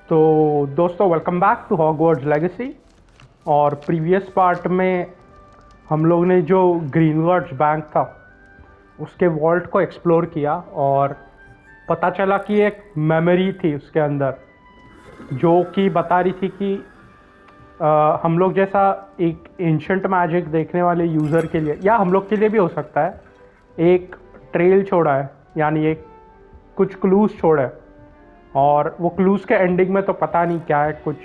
तो दोस्तों welcome back to Hogwarts Legacy. और प्रीवियस पार्ट में हम लोग ने जो ग्रीनवर्ड्स बैंक था उसके वॉल्ट को एक्सप्लोर किया और पता चला कि एक मेमोरी थी उसके अंदर जो कि बता रही थी कि हम लोग जैसा एक एंशंट मैजिक देखने वाले यूज़र के लिए या हम लोग के लिए भी हो सकता है, एक ट्रेल छोड़ा है, यानी एक कुछ क्लूज छोड़ा है। और वो क्लूज के एंडिंग में तो पता नहीं क्या है, कुछ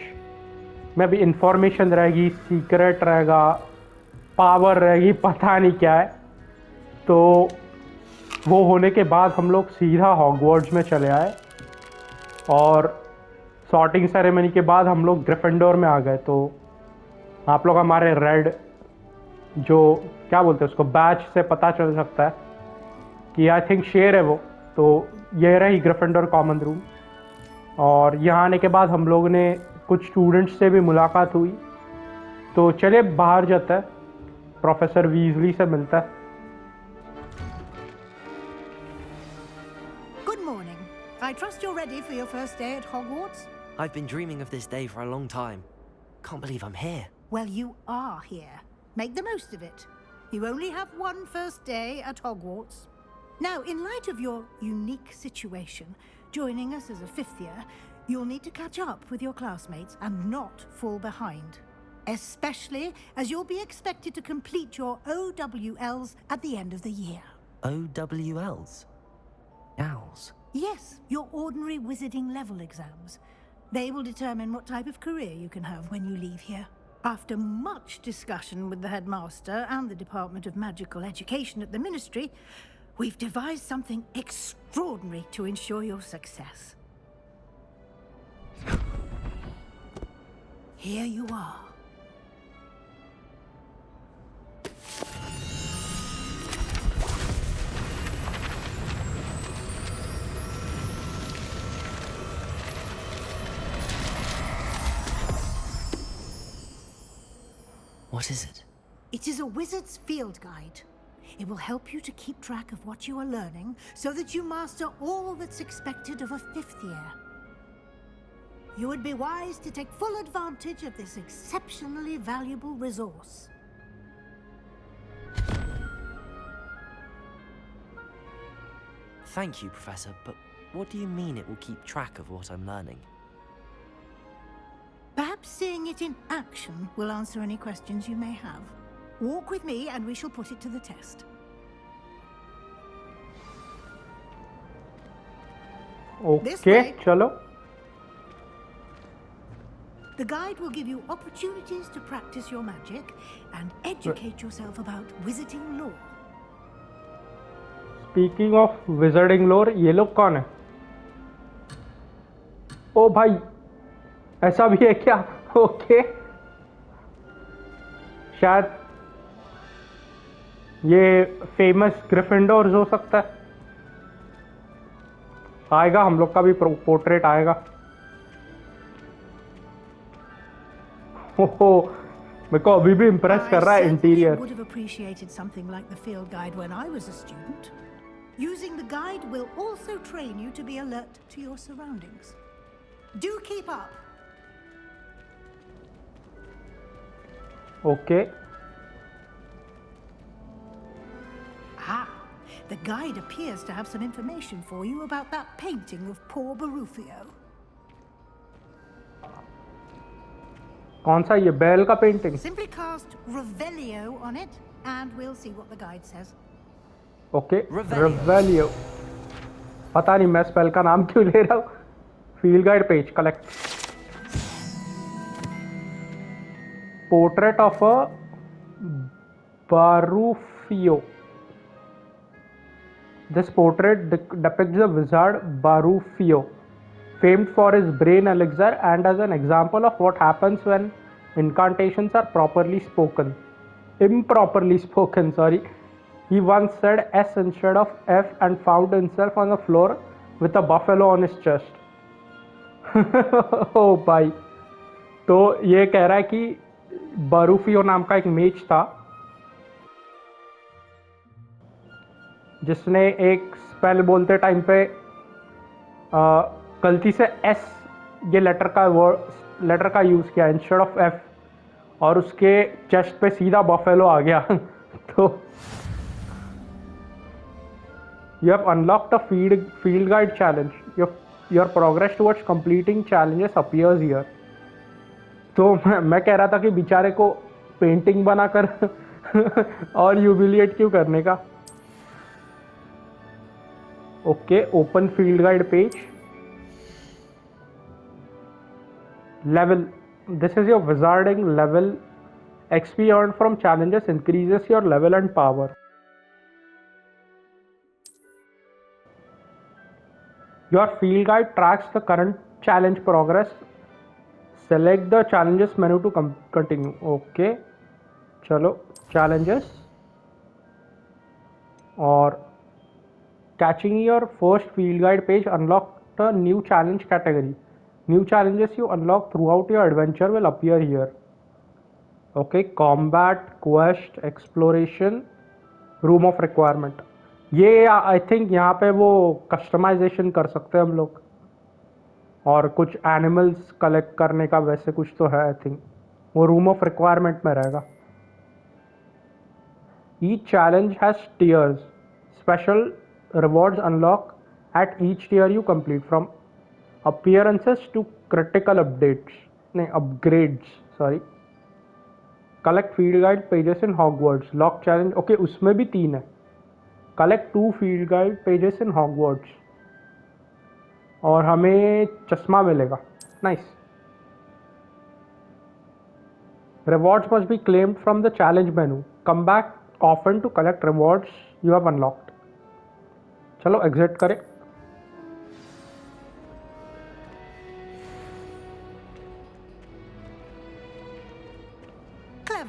में भी इंफॉर्मेशन रहेगी, सीक्रेट रहेगा, पावर रहेगी, पता नहीं क्या है। तो वो होने के बाद हम लोग सीधा हॉगवर्ट्स में चले आए और सॉर्टिंग सेरेमनी के बाद हम लोग ग्रिफिंडोर में आ गए। तो आप लोग हमारे रेड जो क्या बोलते हैं उसको बैच से पता चल सकता है कि आई थिंक शेर है वो। तो ये रही ग्रिफिंडोर कॉमन रूम। और यहाँ आने के बाद हम लोग ने कुछ स्टूडेंट्स से भी मुलाकात हुई। तो चलिए बाहर जाता है, प्रोफेसर वीजली से मिलता है। Good morning. I trust you're ready for your first day at Hogwarts? I've been dreaming of this day for a long time. Can't believe I'm here. Well, you are here. Make the most of it. You only have one first day at Hogwarts. Now, in light of your unique situation, joining us as a fifth year, you'll need to catch up with your classmates and not fall behind. Especially as you'll be expected to complete your OWLs at the end of the year. OWLs? Owls? Yes, your ordinary wizarding level exams. They will determine what type of career you can have when you leave here. After much discussion with the headmaster and the Department of Magical Education at the Ministry, we've devised something extraordinary to ensure your success. Here you are. What is it? It is a wizard's field guide. It will help you to keep track of what you are learning so that you master all that's expected of a fifth year. You would be wise to take full advantage of this exceptionally valuable resource. Thank you, Professor, but what do you mean it will keep track of what I'm learning? Perhaps seeing it in action will answer any questions you may have. Walk with me and we shall put it to the test. Okay, chalo. The guide will give you opportunities to practice your magic and educate yourself about wizarding lore. Speaking of wizarding lore, ये लोग कौन है? ओ भाई, ऐसा भी है क्या? Okay, शायद ये फेमस ग्रिफिंडोर्स हो सकता है। आएगा, हम लोग का भी पोर्ट्रेट आएगा। ओहो, मेरे को अभी भी इम्प्रेस कर रहा है interior. I would have appreciated something like the field guide when I was a student. Using the guide will also train you to be alert to your surroundings. Do keep up. Okay. Ah, the guide appears to have some information for you about that painting of poor Barufio. कौन सा ये बैल का painting? Simply cast Revelio on it and we'll see what the guide says. Okay, Revelio. पता नहीं मैं spell का नाम क्यों ले रहा हूँ। Field guide page collect. Portrait of a Baruffio. This portrait depicts the wizard Barufio, famed for his brain elixir and as an example of what happens when incantations are improperly spoken, sorry. He once said S instead of F and found himself on the floor with a buffalo on his chest. ओ भाई, तो ये कह रहा है कि बारूफियो नाम का एक मेज था जिसने एक स्पेल बोलते टाइम पे गलती से एस ये लेटर का यूज़ किया इंस्टेड ऑफ एफ, और उसके चेस्ट पे सीधा बफेलो आ गया तो you have unlocked a field guide challenge, your progress towards completing challenges appears here. तो मैं कह रहा था कि बेचारे को पेंटिंग बनाकर और ह्यूमिलिएट क्यों करने का। Okay, open field guide page, level, this is your wizarding level. XP earned from challenges increases your level and power. Your field guide tracks the current challenge progress. Select the challenges menu to continue. Okay, चलो challenges, और catching your first field guide page unlocked a new challenge category. New challenges you unlock throughout your adventure will appear here. Okay, combat, quest, exploration, room of requirement. ये I think यहाँ पे वो customization कर सकते हैं हम लोग, और कुछ एनिमल्स कलेक्ट करने का वैसे कुछ तो है आई थिंक, वो रूम ऑफ रिक्वायरमेंट में रहेगा। Each challenge has tiers, special rewards unlock at each tier you complete, from appearances to critical upgrades sorry. Collect field guide pages in Hogwarts, lock challenge, okay उसमें भी 3 है। Collect 2 field guide pages in Hogwarts, और हमें चश्मा मिलेगा। Nice. Rewards must be claimed from the challenge menu, come back often to collect rewards you have unlocked. चलो exit करें।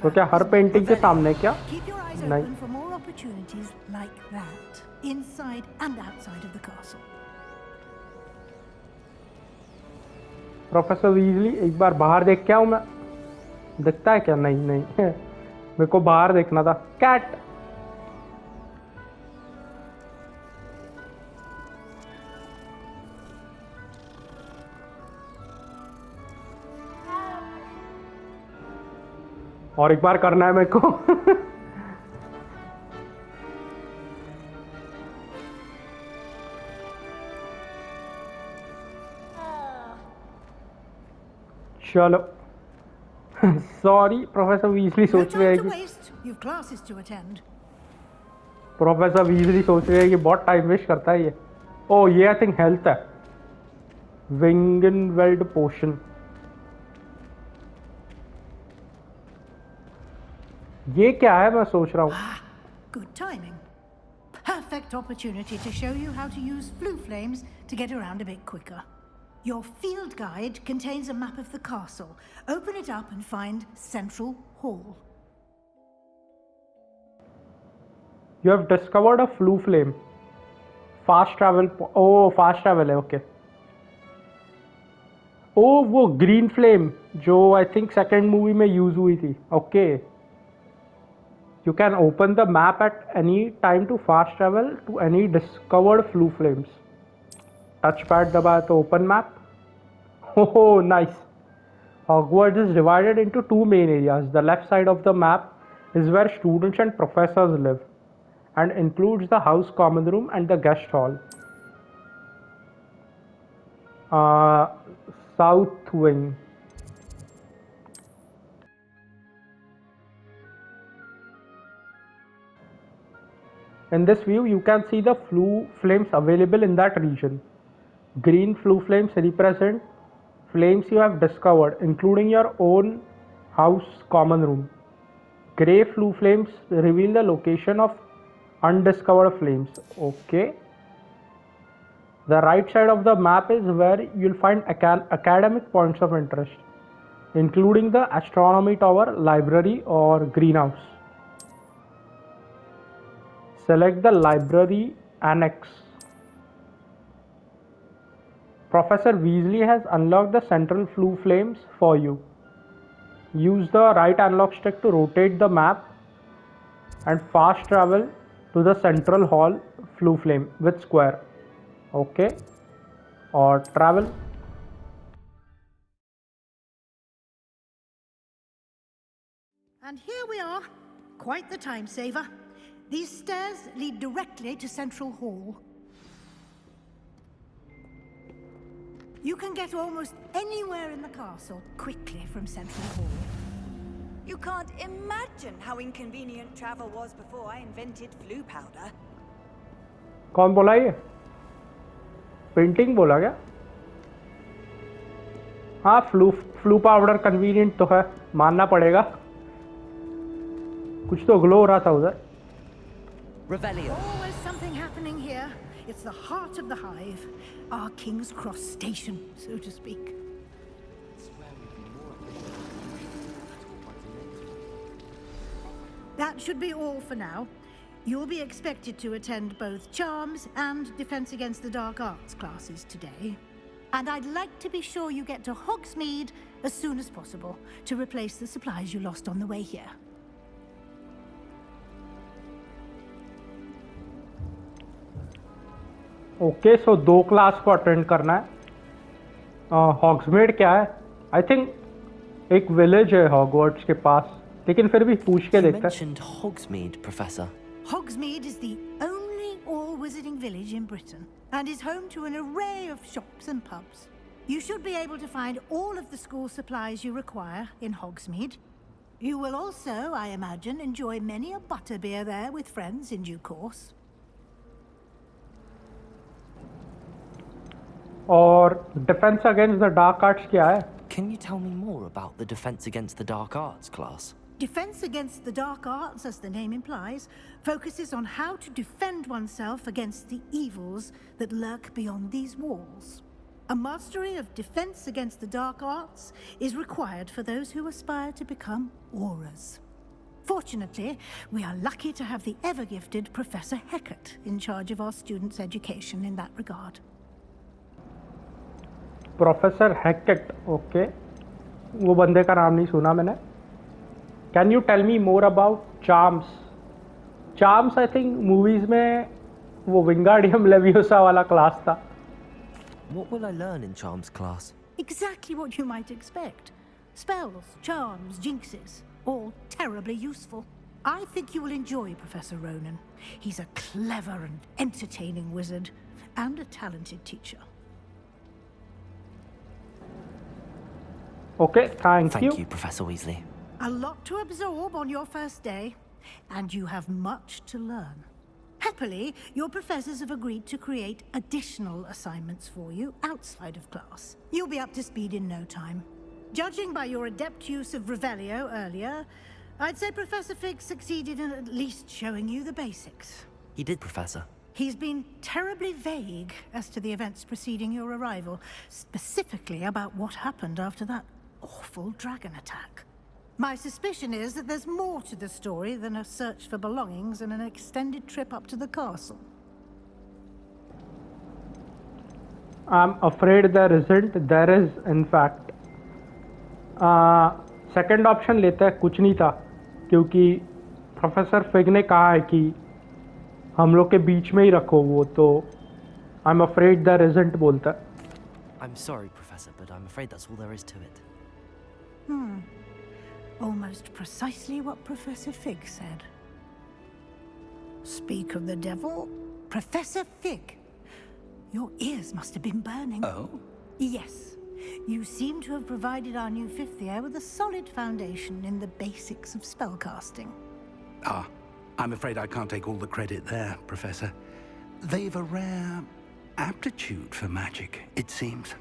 तो क्या हर पेंटिंग के सामने क्या? Keep your eyes नहीं। open for more opportunities like that, inside and outside of the castle. Professor Weasley, एक बार बाहर देख के आऊं मैं, दिखता है क्या? नहीं नहीं मेरे को बाहर देखना था। कैट, और एक बार करना है मेरे को चलो सॉरी प्रोफेसर वीजली No सोच रहे time हैं to कि waste. You've classes to attend. Professor Weasley सोच रहे हैं कि बहुत टाइम वेस्ट करता है ये। ओ ये आई थिंक हेल्थ है, विंगनवेल्ड पोशन। ये क्या है मैं सोच रहा हूँ। Ah, good timing. Perfect opportunity to show you how to use flue flames to get around a bit quicker. Your field guide contains a map of the castle. Open it up and find Central Hall. You have discovered a flue flame. Fast travel, oh fast travel है, okay. ओ वो green flame जो I think second movie में use हुई थी, okay. You can open the map at any time to fast travel to any discovered flue flames. Touchpad दबाया तो open map. Oh, nice. Hogwarts is divided into 2 main areas. The left side of the map is where students and professors live, and includes the house common room and the guest hall. South wing. In this view, you can see the flue flames available in that region. Green flue flames represent flames you have discovered, including your own house common room. Grey flue flames reveal the location of undiscovered flames. Okay. The right side of the map is where you'll find academic points of interest, including the astronomy tower, library, or greenhouse. Select the library annex. Professor Weasley has unlocked the central flue flames for you. Use the right analog stick to rotate the map and fast travel to the central hall flue flame with square. Okay. Or travel. And here we are. Quite the time saver. These stairs lead directly to Central Hall. You can get almost anywhere in the castle quickly from Central Hall. You can't imagine how inconvenient travel was before I invented flu powder. कौन बोला ये? Painting बोला क्या? हाँ, flu powder convenient तो है, मानना पड़ेगा. कुछ तो ग्लो हो रहा था उधर. Revelio. Always something happening here. It's the heart of the hive. Our King's Cross station, so to speak. That should be all for now. You'll be expected to attend both Charms and Defense Against the Dark Arts classes today. And I'd like to be sure you get to Hogsmeade as soon as possible to replace the supplies you lost on the way here. Okay, so 2 class को attend करना है. हॉग्समेड क्या है? I think एक village है Hogwarts के पास, लेकिन फिर भी पूछ के You देखते हैं. mentioned Hogsmeade, Professor. Hogsmeade is the only all-wizarding village in Britain and is home to an array of shops and pubs. You should be able to find all of the school supplies you require in Hogsmeade. You will also, I imagine, enjoy many a butterbeer there with friends in due course. और defence against the dark arts क्या है? Can you tell me more about the Defense Against the Dark Arts class? Defense Against the Dark Arts, as the name implies, focuses on how to defend oneself against the evils that lurk beyond these walls. A mastery of Defense Against the Dark Arts is required for those who aspire to become auras. Fortunately, we are lucky to have the ever-gifted Professor Hecat in charge of our students' education in that regard. Professor Hackett, okay, वो बंदे का नाम नहीं सुना मैंने. Can you tell me more about charms? Charms I think movies में वो Wingardium Leviosa वाला क्लास था. What will I learn in Charms class? Exactly what you might expect. Spells, charms, jinxes, all terribly useful. I think you will enjoy Professor Ronan. He's a clever and entertaining wizard, and a talented teacher. Okay, thank Thank you. you, Professor Weasley. A lot to absorb on your first day, and you have much to learn. Happily, your professors have agreed to create additional assignments for you outside of class. You'll be up to speed in no time. Judging by your adept use of Revelio earlier, I'd say Professor Fig succeeded in at least showing you the basics. He did, Professor. He's been terribly vague as to the events preceding your arrival, specifically about what happened after that awful dragon attack. My suspicion is that there's more to the story than a search for belongings and an extended trip up to the castle. I'm afraid there isn't. There is, in fact. Second option लेते हैं, कुछ नहीं था, क्योंकि professor fig ने कहा है कि हम लोग के बीच में ही रखो वो, तो I am afraid there isn't बोलता है. I'm sorry, Professor, but I'm afraid that's all there is to it. Almost precisely what Professor Fig said. Speak of the devil, Professor Fig. Your ears must have been burning. Oh? Yes. You seem to have provided our new fifth year with a solid foundation in the basics of spellcasting. Ah, I'm afraid I can't take all the credit there, Professor. They've a rare aptitude for magic, it seems.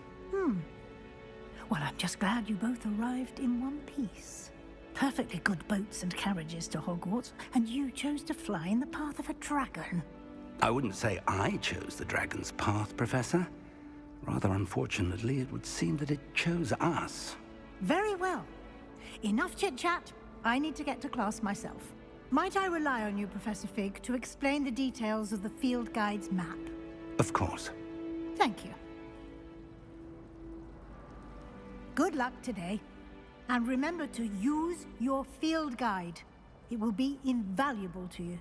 Well, I'm just glad you both arrived in one piece. Perfectly good boats and carriages to Hogwarts, and you chose to fly in the path of a dragon. I wouldn't say I chose the dragon's path, Professor. Rather unfortunately, it would seem that it chose us. Very well. Enough chit-chat. I need to get to class myself. Might I rely on you, Professor Fig, to explain the details of the field guide's map? Of course. Thank you. Good luck today. And remember to use your field guide. It will be invaluable to you.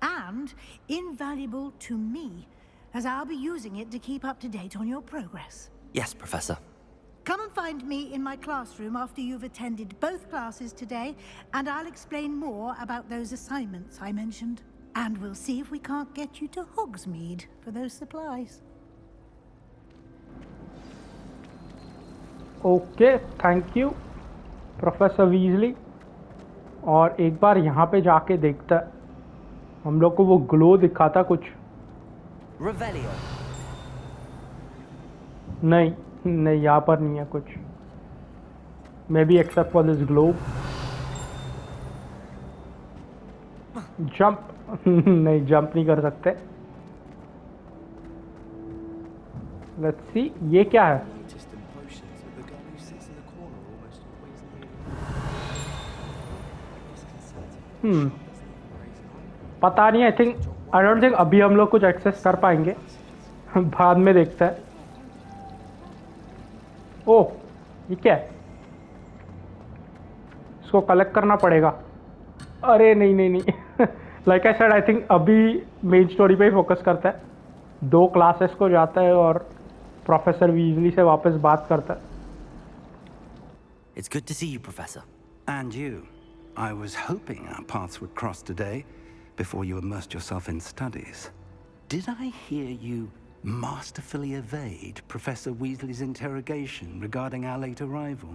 And invaluable to me, as I'll be using it to keep up to date on your progress. Yes, Professor. Come and find me in my classroom after you've attended both classes today, and I'll explain more about those assignments I mentioned. And we'll see if we can't get you to Hogsmeade for those supplies. Okay, thank you professor Weasley. और एक बार यहाँ पे जाके देखता है, हम लोग को वो ग्लो दिखा था कुछ। Revelio. नहीं नहीं, यहाँ पर नहीं है कुछ। May be except for this globe. Jump नहीं, जंप नहीं कर सकते। लेट्स सी, ये क्या है? पता नहीं, आई डोंट थिंक अभी हम लोग कुछ एक्सेस कर पाएंगे। बाद में देखते हैं। ओह, ये क्या है? इसको कलेक्ट करना पड़ेगा। अरे नहीं नहीं नहीं, like I said, I think अभी मेन स्टोरी पे ही फोकस करता है। 2 क्लासेस को जाता है और प्रोफेसर वीजली से वापस बात करता है। It's good to see you, Professor. And you. I was hoping our paths would cross today before you immersed yourself in studies. Did I hear you masterfully evade Professor Weasley's interrogation regarding our late arrival?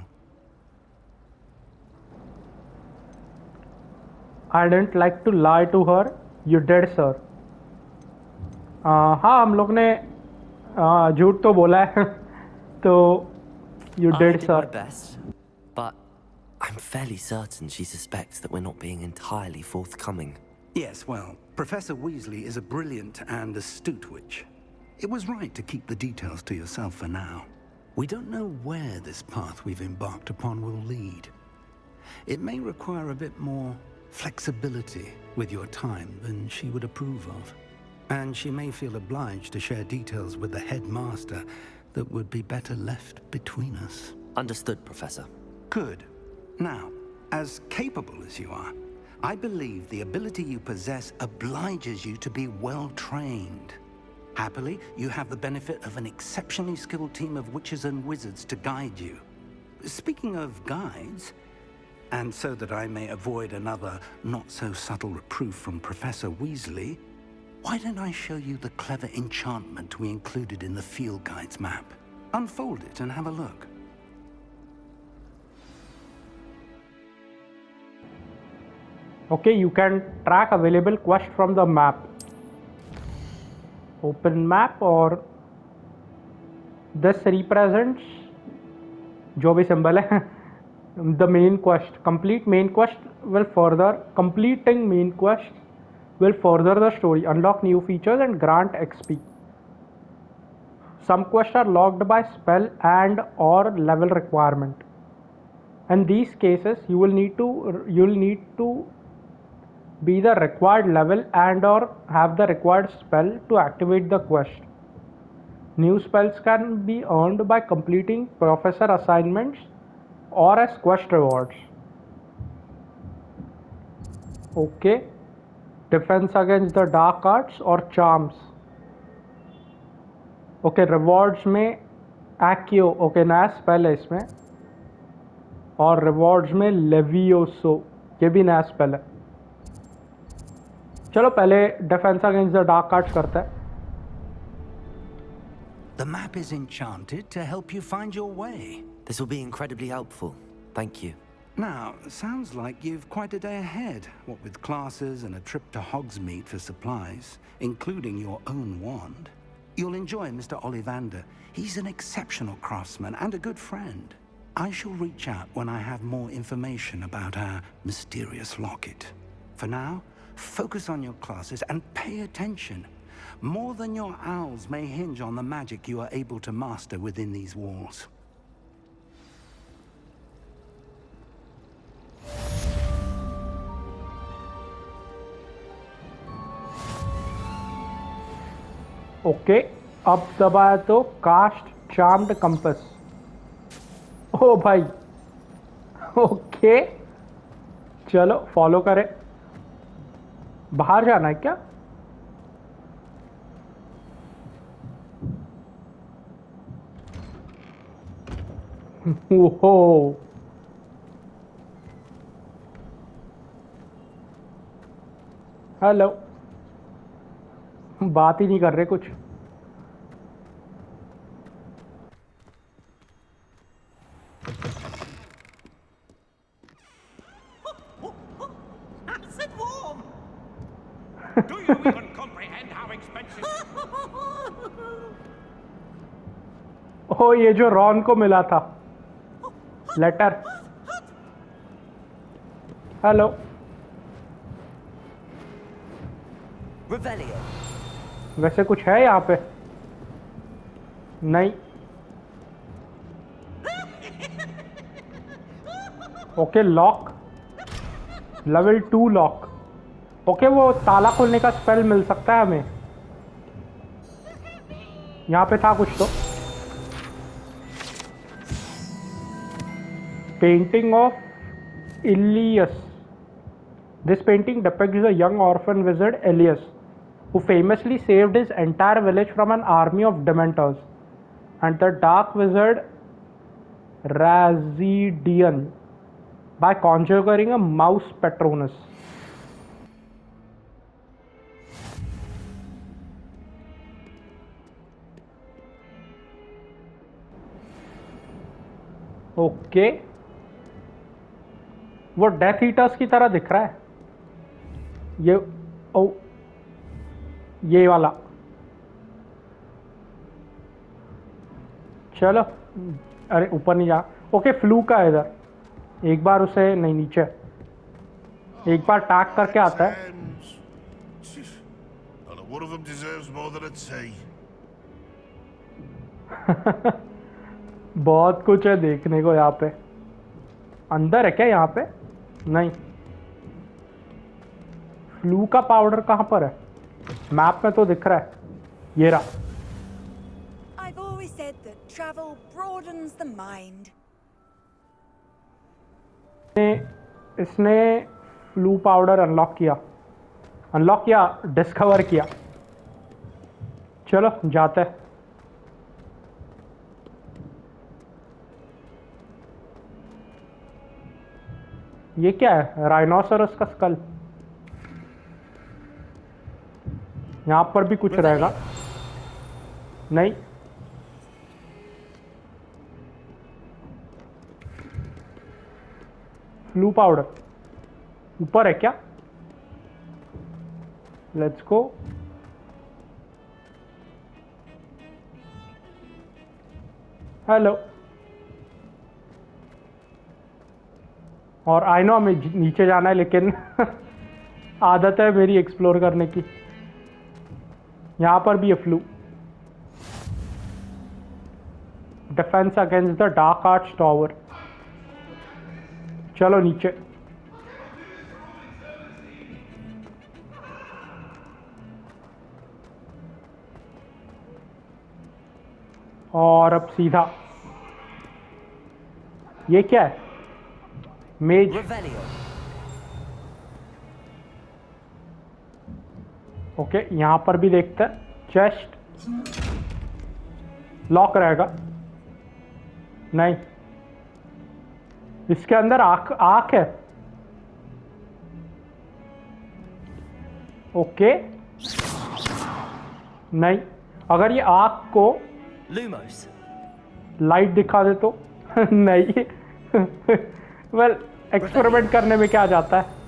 I didn't like to lie to her. You did, sir. हाँ, हम लोग ने झूठ तो बोला है। तो you I did, did sir. my best, but I'm fairly certain she suspects that we're not being entirely forthcoming. Yes, well, Professor Weasley is a brilliant and astute witch. It was right to keep the details to yourself for now. We don't know where this path we've embarked upon will lead. It may require a bit more flexibility with your time than she would approve of. And she may feel obliged to share details with the headmaster that would be better left between us. Understood, Professor. Good. Now, as capable as you are, I believe the ability you possess obliges you to be well trained. Happily, you have the benefit of an exceptionally skilled team of witches and wizards to guide you. Speaking of guides, and so that I may avoid another not-so-subtle reproof from Professor Weasley, why don't I show you the clever enchantment we included in the field guide's map? Unfold it and have a look. Okay, you can track available quest from the map. Open map, और this represents जो भी symbol है the main quest. Completing main quest will further the story, unlock new features and grant XP. Some quests are locked by spell and or level requirement. In these cases, you will need to be the required level and or have the required spell to activate the quest. New spells can be earned by completing professor assignments or as quest rewards. Okay. Defense against the dark arts or charms. Okay, rewards में Accio, okay, नया spell है इसमें, और rewards में लेवियोसो, ये भी नया spell है। चलो पहले defence against the dark arts करते हैं। The map is enchanted to help you find your way. This will be incredibly helpful. Thank you. Now, sounds like you've quite a day ahead, what with classes and a trip to Hogsmeade for supplies, including your own wand. You'll enjoy Mr. Ollivander. He's an exceptional craftsman and a good friend. I shall reach out when I have more information about our mysterious locket. For now, focus on your classes and pay attention. More than your owls may hinge on the magic you are able to master within these walls. Okay, अब दबाया तो cast charmed compass. ओ भाई, okay चलो follow करें। बाहर जाना है क्या? ओहो, हेलो, बात ही नहीं कर रहे कुछ। Nice and warm. Do you even comprehend how expensive? ओह, ये जो रॉन को मिला था लेटर। Hello, Revelio. वैसे कुछ है यहाँ पे? नहीं। Okay, lock, level 2 lock. Okay, वो ताला खोलने का स्पेल मिल सकता है हमें। यहाँ पे था कुछ तो। Painting of Elias. This painting depicts a young orphan wizard Elias, who famously saved his entire village from an army of dementors and the dark wizard Razidian by conjuring a mouse patronus. Okay, वो death eaters की तरह दिख रहा है ये। ओ, ये वाला। चलो, अरे ऊपर नहीं जा। ओके, फ्लू का है इधर। एक बार उसे, नहीं नीचे, एक बार टैग करके आता है। Not one of them deserves more than a tea. बहुत कुछ है देखने को यहाँ पे। अंदर है क्या यहाँ पे? नहीं। फ्लू का पाउडर कहाँ पर है? मैप में तो दिख रहा है, ये रहा। I've always said that travel broadens the mind. इसने फ्लू पाउडर अनलॉक किया, डिस्कवर किया। चलो जाते हैं। ये क्या है? राइनोसरस का स्कल। यहाँ पर भी कुछ रहेगा। नहीं, फ्लू पाउडर ऊपर है क्या? Let's go. हेलो। और आई नो हमें नीचे जाना है, लेकिन आदत है मेरी एक्सप्लोर करने की। यहाँ पर भी है flu. Defence against the dark arts tower. चलो नीचे। और अब सीधा। ये क्या है? मेज। Revelio. ओके, यहां पर भी देखते हैं। चेस्ट लॉक रहेगा। नहीं, इसके अंदर आंख है। ओके, नहीं, अगर ये आंख को Lumos. लाइट दिखा दे तो नहीं। वेल, एक्सपेरिमेंट करने में क्या जाता है।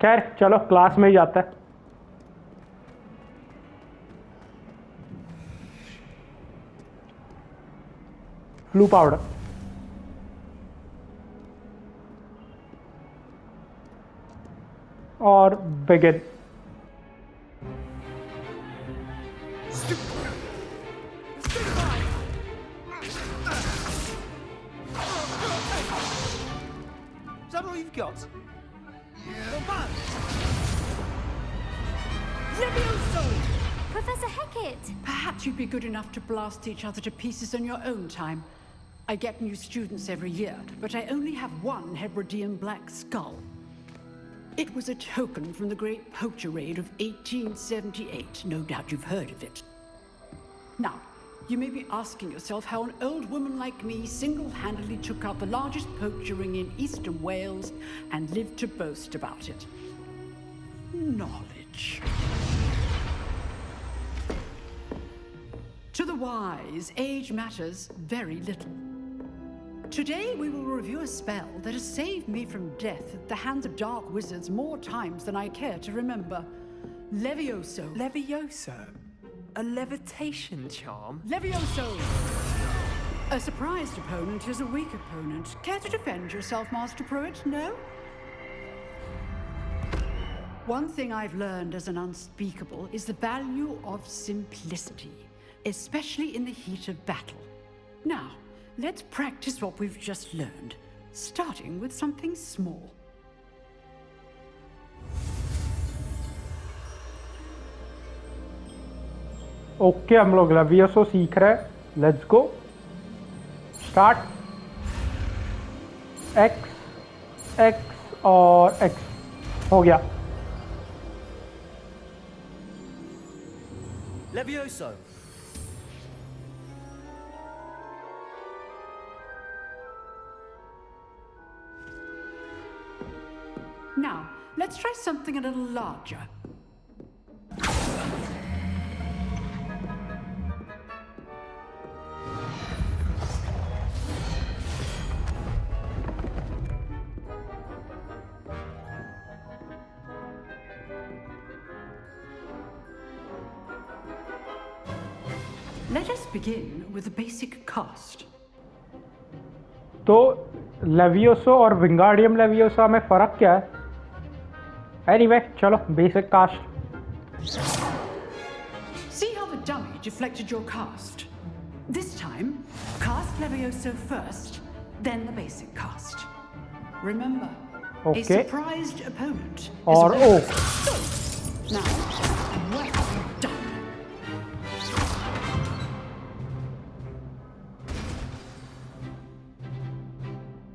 खैर चलो, क्लास में ही जाता है। Flu powder. और begin. Is that all you've got? Professor Hecat! Perhaps you'd be good enough to blast each other to pieces on your own time. I get new students every year, but I only have one Hebridean black skull. It was a token from the Great Poacher Raid of 1878. No doubt you've heard of it. Now, You may be asking yourself how an old woman like me single-handedly took out the largest poacher ring in eastern Wales and lived to boast about it. Knowledge. To the wise, age matters very little. Today we will review a spell that has saved me from death at the hands of dark wizards more times than I care to remember. Levioso. Levioso? A levitation charm? Levioso! A surprised opponent is a weak opponent. Care to defend yourself, Master Pruitt? No? One thing I've learned as an unspeakable is the value of simplicity, especially in the heat of battle. Now, let's practice what we've just learned, starting with something small. Okay हम लोग लेवियोसो सीख रहे हैं। Let's go start. X x और x हो गया। Levioso! Now, let's try something a little larger. Let us begin with the basic cast. तो लेवियोसो और विंगार्डियम लेवियोसा में फ़र्क क्या है? एनीवे चलो basic cast. See how the dummy deflected your cast. This time, cast Levioso first, then the basic cast. Remember, a surprised opponent is और a oh Now, well done.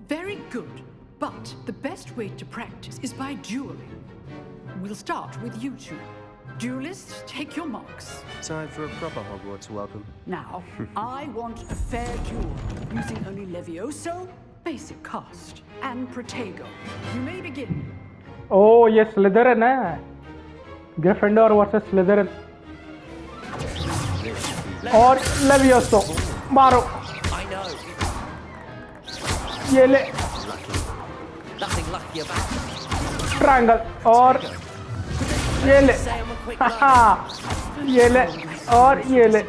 Very good, but the best way to practice is by dueling. We'll start with you two. Duelists, take your marks. Time for a proper Hogwarts welcome. Now, I want a fair duel, using only Levioso, basic cast, and Protego. You may begin. ओ ये Slytherin है। Gryffindor versus Slytherin और लेवियोसो मारो। I know. ये ले Nothing lucky about it. Triangle और ये ले Say I'm a quick हाँ, ये ले और ये ले।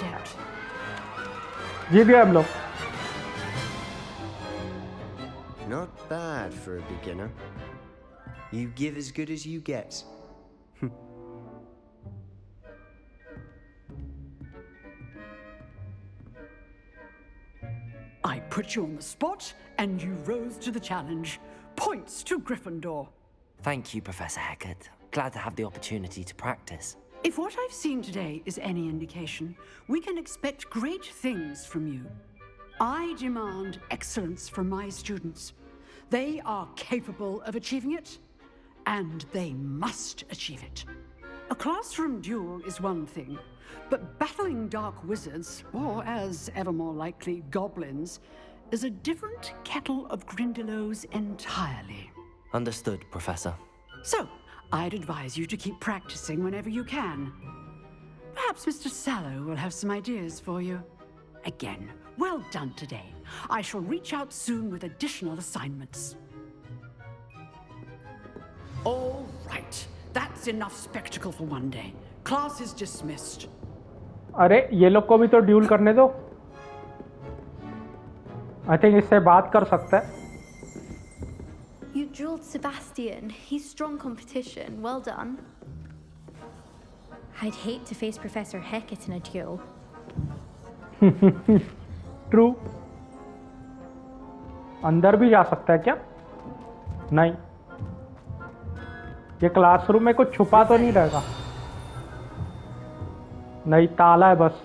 जीत गए हम लोग। Not bad for a beginner. You give as good as you get. I put you on the spot, and you rose to the challenge. Points to Gryffindor. Thank you, Professor Hecat. Glad to have the opportunity to practice. If what I've seen today is any indication, we can expect great things from you. I demand excellence from my students. They are capable of achieving it, and they must achieve it. A classroom duel is one thing, but battling dark wizards, or as ever more likely, goblins, is a different kettle of Grindylows entirely. Understood, Professor. So, I'd advise you to keep practicing whenever you can. Perhaps Mr. Sallow will have some ideas for you. Again, well done today. I shall reach out soon with additional assignments. All right, that's enough spectacle for one day. Class is dismissed. अरे ये लोग को भी तो dual करने दो। I think इससे बात कर सकता है। You dueled Sebastian. He's strong competition. Well done. I'd hate to face Professor Hecat in a duel. True. अंदर भी जा सकता है क्या? नहीं। ये क्लासरूम में कुछ छुपा तो नहीं रहेगा? नहीं, ताला है बस।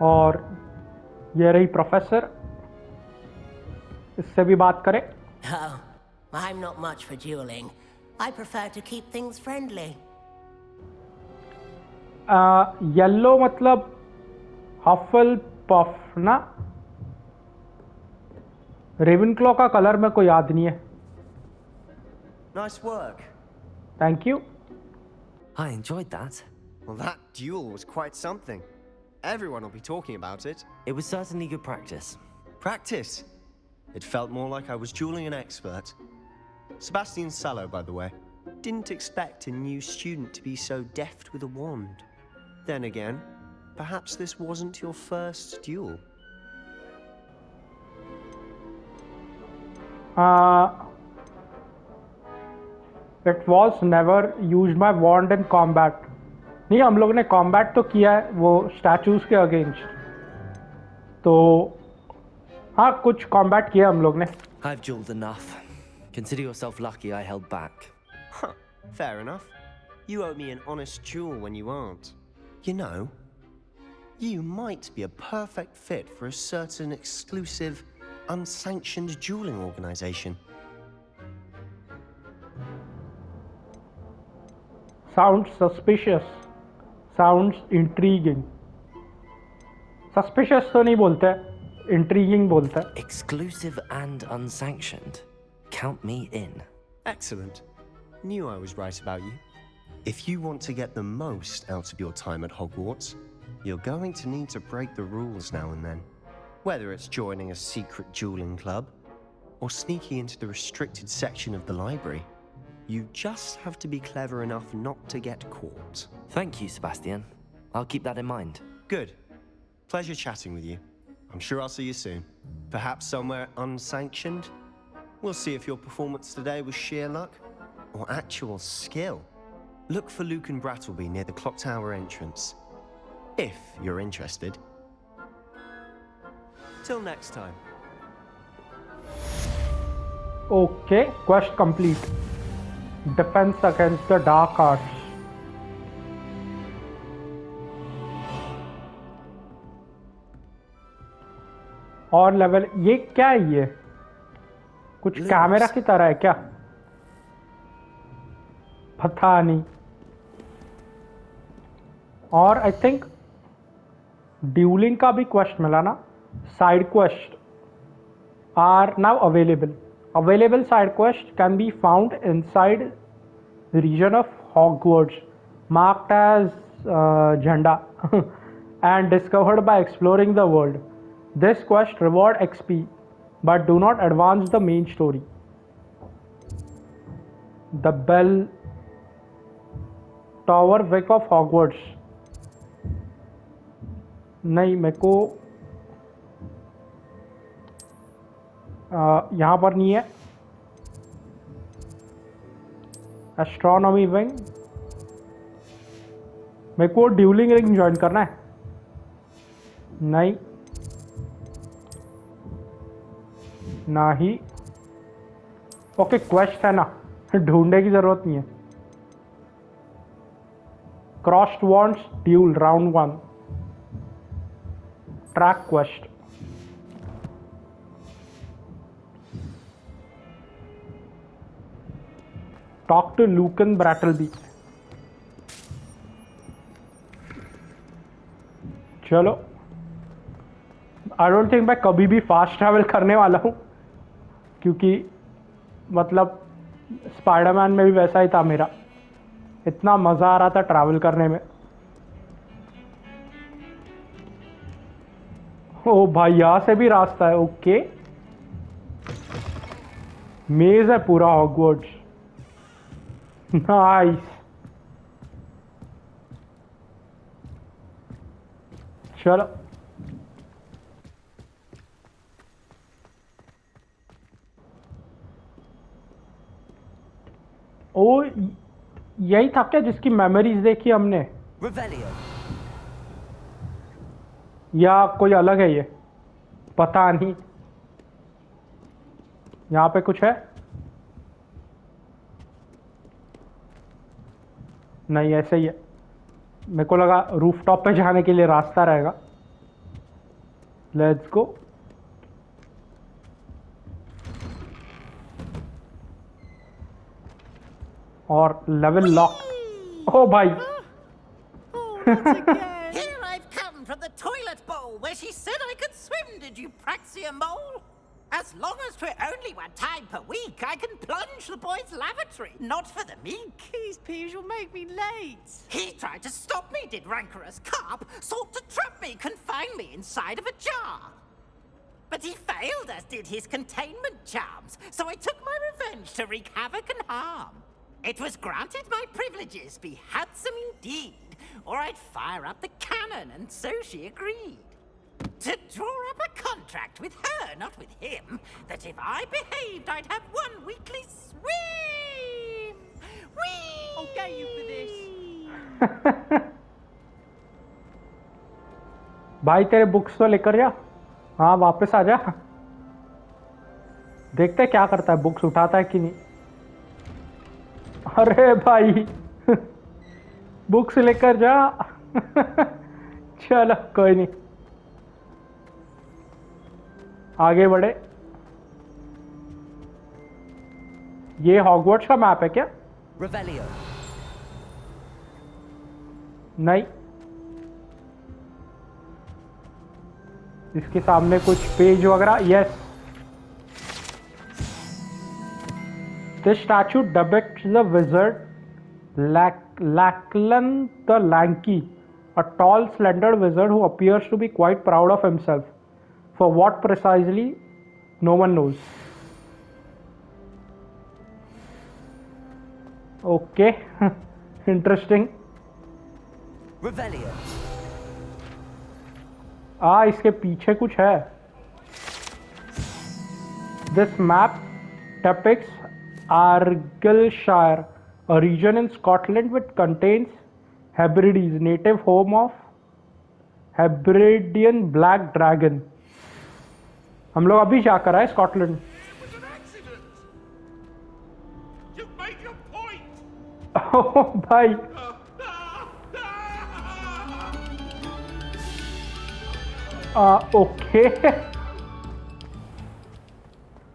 और ये रही प्रोफेसर। इससे भी बात करें। Oh, I'm not much for dueling. I prefer to keep things friendly. Yellow मतलब हफल पफ ना? रेवेनक्लॉ का कलर मेरे को याद नहीं है. Nice work. Thank you. I enjoyed that. Well, that duel was quite something. Everyone will be talking about it. It was certainly good practice. Practice? It felt more like I was dueling an expert. Sebastian Sallow, by the way. Didn't expect a new student to be so deft with a wand. Then again, perhaps this wasn't your first duel. It was never used my wand in combat. नहीं, हम लोग ने combat तो किया है वो statues के against. तो हाँ, कुछ कॉम्बैट किया हम लोग ने. I've dueled enough. Consider yourself lucky I held back. Huh, fair enough. You owe me an honest duel when you aren't. You know, you might be a perfect fit for a certain exclusive, unsanctioned dueling organization. Sounds suspicious. Sounds intriguing. Suspicious तो नहीं बोलते, intriguing बोलते. Exclusive and unsanctioned. Count me in. Excellent. Knew I was right about you. If you want to get the most out of your time at Hogwarts, you're going to need to break the rules now and then. Whether it's joining a secret dueling club, or sneaking into the restricted section of the library, you just have to be clever enough not to get caught. Thank you, Sebastian. I'll keep that in mind. Good. Pleasure chatting with you. I'm sure I'll see you soon. Perhaps somewhere unsanctioned? We'll see if your performance today was sheer luck or actual skill. Look for Luke and Brattleby near the clock tower entrance. If you're interested. Till next time. Okay, quest complete. Defense against the dark arts. और level ये क्या है? ये कुछ camera की तरह है क्या? पता नहीं. और आई थिंक ड्यूलिंग का भी क्वेस्ट मिला ना. Side quest are now available. Available side quests can be found inside the region of Hogwarts, marked as Jhanda, and discovered by exploring the world. This quest reward XP, but do not advance the main story. The Bell Tower Wick of Hogwarts. नहीं, मेरे को यहाँ पर नहीं है. Astronomy wing. मेरे को duelling ring join करना है. नहीं, ना ही. ओके, क्वेस्ट है ना, ढूंढने की जरूरत नहीं है. Crossed wands dual round 1. Track quest. Talk to Luke and Brattleby. चलो, आई डोंट थिंक मैं कभी भी फास्ट ट्रैवल करने वाला हूँ, क्योंकि मतलब स्पाइडरमैन में भी वैसा ही था मेरा. इतना मज़ा आ रहा था ट्रैवल करने में. ओ भाई, यहाँ से भी रास्ता है. ओके, मेज है पूरा हॉगवर्ट्स. नाइस. चलो, ओ यही था क्या जिसकी मेमोरीज देखी हमने? Revelio. या कोई अलग है ये? पता नहीं. यहाँ पे कुछ है? नहीं, ऐसे ही है. मेरे को लगा रूफटॉप पे जाने के लिए रास्ता रहेगा. Let's go. और लेवल लॉक। ओ भाई Here I've come from the toilet bowl where she said I could swim, did you praxia mole? As long as we're only 1 time per week, I can plunge the boys' lavatory, not for the meek. These peas will make me late. He tried to stop me, did rancorous carp, sought to trap me, confine me inside of a jar. But he failed, as did his containment charms, so I took my revenge to wreak havoc and harm. It was granted my privileges be handsome indeed, or I'd fire up the cannon, and so she agreed. To draw up a contract with her, not with him, that if I behaved, I'd have 1 weekly swim! Whee! I'll get you for this. भाई तेरे books तो लेकर जा। हाँ वापस आ जा। देखते क्या करता है, बुक्स उठाता है कि नहीं। अरे भाई बुक्स लेकर जा। चलो कोई नहीं, आगे बढ़े। ये हॉगवर्ट्स का मैप है क्या? Revelio. नहीं, इसके सामने कुछ पेज वगैरह। Yes, this statue depicts the wizard Lachlan the Lanky, a tall, slender wizard who appears to be quite proud of himself. For what precisely, no one knows. Okay, interesting. Revelio. इसके पीछे कुछ है। This map depicts Argyllshire, a region in Scotland which contains Hebrides, native home of Hebridean black dragon. हम लोग अभी जाकर आए Scotland. ओह भाई, ओके।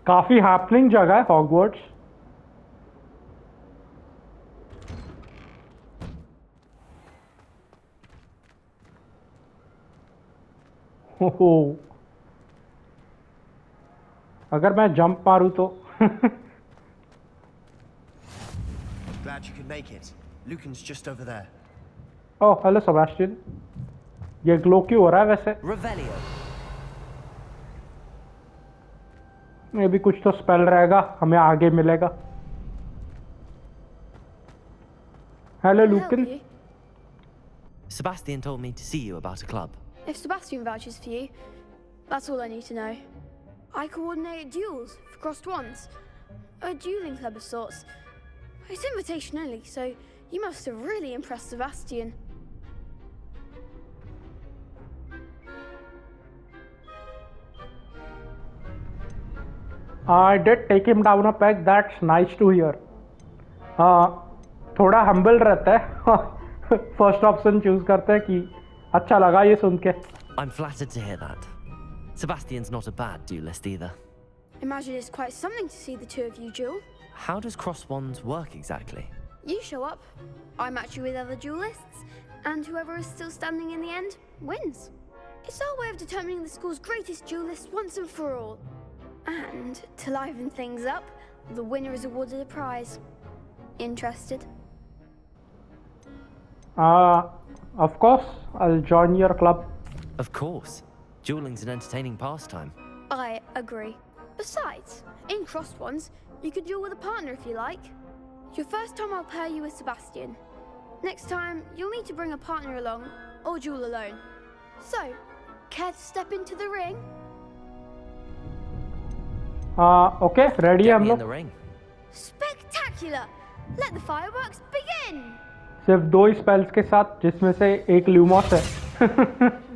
काफी हैपनिंग जगह है हॉगवर्ट्स। हो अगर मैं जंप मारूं तो Glad you could make it. Lucan's just over there. Oh hello Sebastian. ये ग्लो क्यों हो रहा है वैसे? Revelio. मे भी कुछ तो स्पेल रहेगा, हमें आगे मिलेगा। Hello लूकन। Sebastian told me to see you about a club. If Sebastian vouches for you, that's all I need to know. I coordinate duels for crossed wands. A dueling club of sorts. It's invitation only, so you must have really impressed Sebastian. I did take him down a peg. That's nice to hear. थोड़ा humble रहता है। First option choose करता है कि अच्छा लगा ये सुन के। I'm flattered to hear that. Sebastian's not a bad duelist either. Imagine it's quite something to see the two of you duel. How does cross wands work exactly? You show up, I match you with other duelists, and whoever is still standing in the end wins. It's our way of determining the school's greatest duelist once and for all. And to liven things up, the winner is awarded a prize. Interested? Of course, I'll join your club. Of course. Dueling's an entertaining pastime. I agree. Besides, in crossed ones, you could duel with a partner if you like. Your first time I'll pair you with Sebastian. Next time, you'll need to bring a partner along, or duel alone. So, care to step into the ring? Okay, ready हम Get me in लोग। the ring. Spectacular! Let the fireworks begin! सिर्फ 2 spells के साथ, जिसमें से एक ल्यूमॉस है।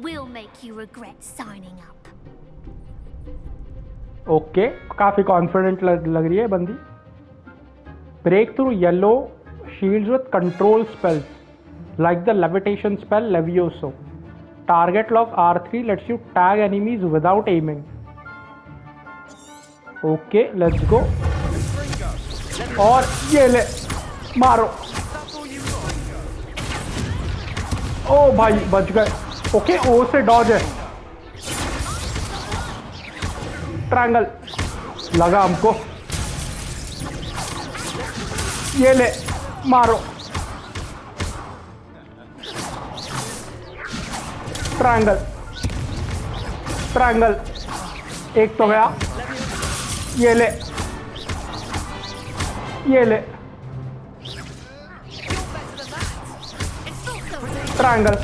We'll make you regret signing up. Okay, काफी कॉन्फिडेंट लग रही है बंदी। Break through yellow shields with control spells like the levitation spell Levioso. Target lock R3 let's you tag enemies without aiming. Okay let's go. और ये ले मारो। ओ भाई बच गए। ओके ओ से डॉज है। ट्रायंगल लगा हमको। ये ले मारो। ट्रायंगल ट्रायंगल एक तो गया। ये ले ये ले। ट्रायंगल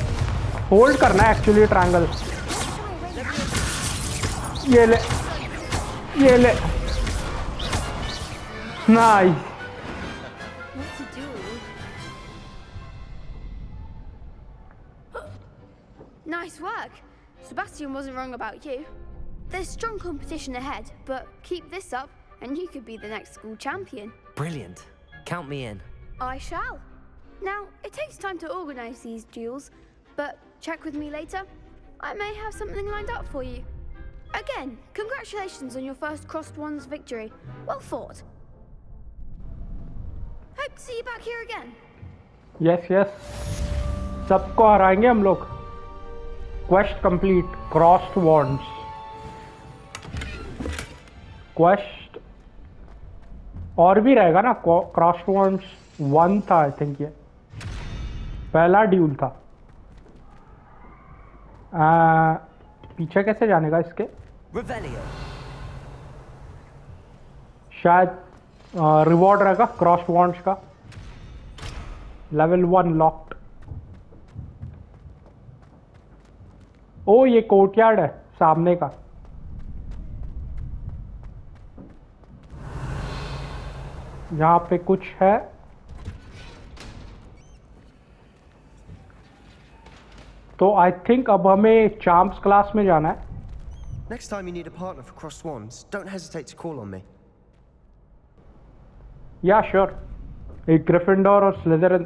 होल्ड करना है एक्चुअली। ट्रायंगल ये ले ये ले। Nice. What to do? Nice work. Sebastian wasn't wrong about you. There's strong competition ahead, but keep this up and you could be the next school champion. Brilliant. Count me in. I shall. Now, it takes time to organize these duels, but check with me later. I may have something lined up for you. Again, congratulations on your first Crossed Wands victory. Well fought. Hope to see you back here again. Yes yes सबको हराएंगे हम लोग। Quest complete. Crossed wands quest और भी रहेगा ना। Crossed wands 1 था I think. ये पहला ड्यूल था। पीछे कैसे जाने का इसके? Revelio. शायद रिवॉर्ड रहेगा क्रॉस्ड वॉन्ड्स का। Level 1 locked. ओ ये कोर्टयार्ड है सामने का। यहाँ पे कुछ है। तो आई थिंक अब हमें चार्म्स क्लास में जाना है। Next time you need a partner for Crossed Wands, don't hesitate to call on me. या श्योर। एक ग्रिफिंडोर और स्लिदरिन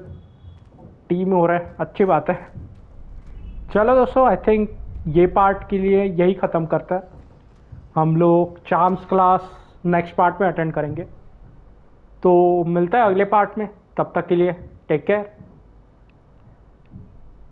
टीम हो रहा है। अच्छी बात है। चलो दोस्तों आई थिंक ये पार्ट के लिए यही ख़त्म करता है। हम लोग चार्म्स क्लास नेक्स्ट पार्ट में अटेंड करेंगे। तो मिलता है अगले पार्ट में। तब तक के लिए टेक केयर।